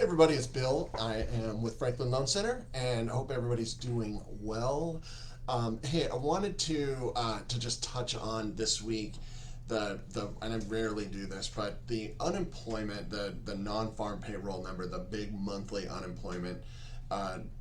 Everybody, it's Bill. I am with Franklin Loan Center, and I hope everybody's doing well. Hey, I wanted to just touch on this week the and I rarely do this, but the unemployment, the non-farm payroll number, the big monthly unemployment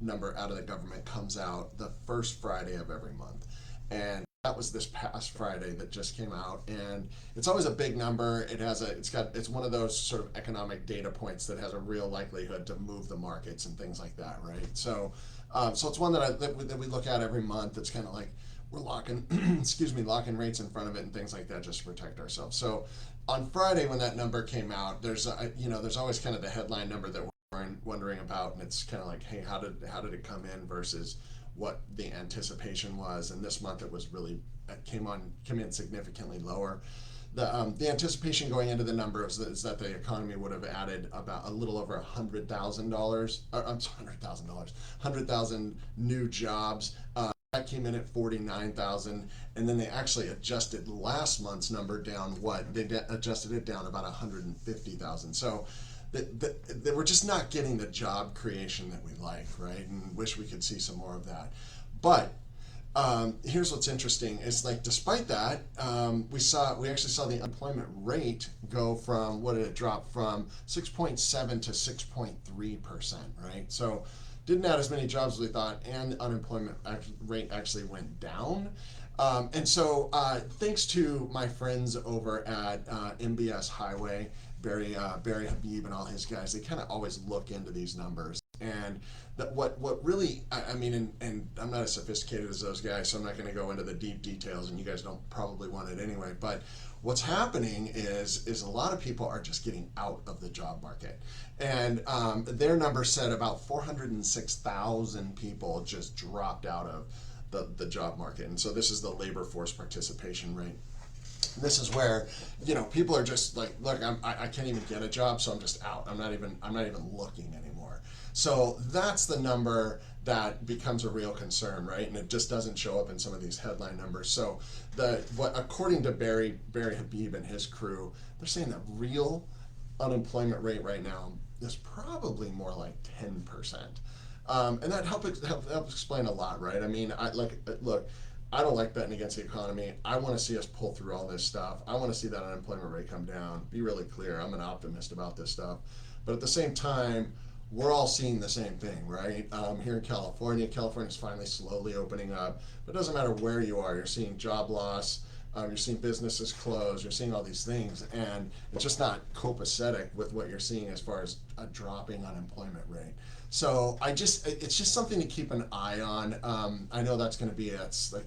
number out of the government comes out the first Friday of every month, and that was this past Friday that just came out, and it's always a big number. It's one of those sort of economic data points that has a real likelihood to move the markets and things like that, right? So it's one that we look at every month. It's kind of like we're locking, locking rates in front of it and things like that just to protect ourselves. So on Friday when that number came out, there's always kind of the headline number that we're wondering about, and it's kind of like, hey, how did it come in versus what the anticipation was, and this month it was really came in significantly lower. The anticipation going into the number is that the economy would have added about a little over $100,000. I'm sorry, $100,000 new jobs. That came in at 49,000, and then they actually adjusted last month's number down. They adjusted it down about 150,000. So that we're just not getting the job creation that we like, right? And wish we could see some more of that. But here's what's interesting: is like despite that, we actually saw the unemployment rate go from what did it drop from 6.7 to 6.3%, right? So didn't add as many jobs as we thought, and the unemployment rate actually went down. And so thanks to my friends over at MBS Highway, Barry Habib and all his guys, they kind of always look into these numbers. And what really, I mean, and I'm not as sophisticated as those guys, so I'm not going to go into the deep details, and you guys don't probably want it anyway. But what's happening is a lot of people are just getting out of the job market, and their number said about 406,000 people just dropped out of the job market. And so this is the labor force participation rate. This is where people are just like, look, I can't even get a job, so I'm just out. I'm not even looking anymore. So that's the number that becomes a real concern, right? And it just doesn't show up in some of these headline numbers. So according to Barry Habib and his crew, they're saying that real unemployment rate right now is probably more like 10%. And that helps explain a lot, right? I mean, look, I don't like betting against the economy. I want to see us pull through all this stuff. I want to see that unemployment rate come down. Be really clear, I'm an optimist about this stuff. But at the same time, we're all seeing the same thing, right? Here in California's finally slowly opening up. But it doesn't matter where you are. You're seeing job loss. You're seeing businesses close. You're seeing all these things. And it's just not copacetic with what you're seeing as far as a dropping unemployment rate. So it's just something to keep an eye on. I know that's going to be, it's like,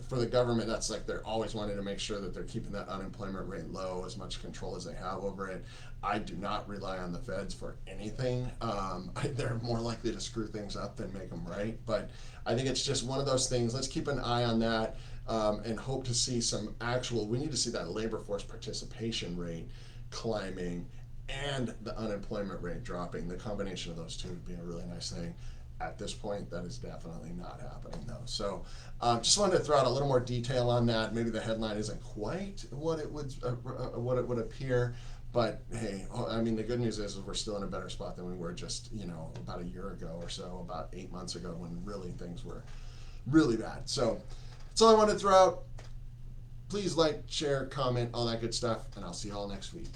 for the government, that's like they're always wanting to make sure that they're keeping that unemployment rate low, as much control as they have over it. I do not rely on the feds for anything. They're more likely to screw things up than make them right. But I think it's just one of those things. Let's keep an eye on that, and hope to see we need to see that labor force participation rate climbing and the unemployment rate dropping. The combination of those two would be a really nice thing. At this point, that is definitely not happening, though. So just wanted to throw out a little more detail on that. Maybe the headline isn't quite what it would appear, but hey, I mean, the good news is we're still in a better spot than we were just about a year ago or so, about 8 months ago, when really things were really bad. So that's all I wanted to throw out. Please like, share, comment, all that good stuff, and I'll see you all next week.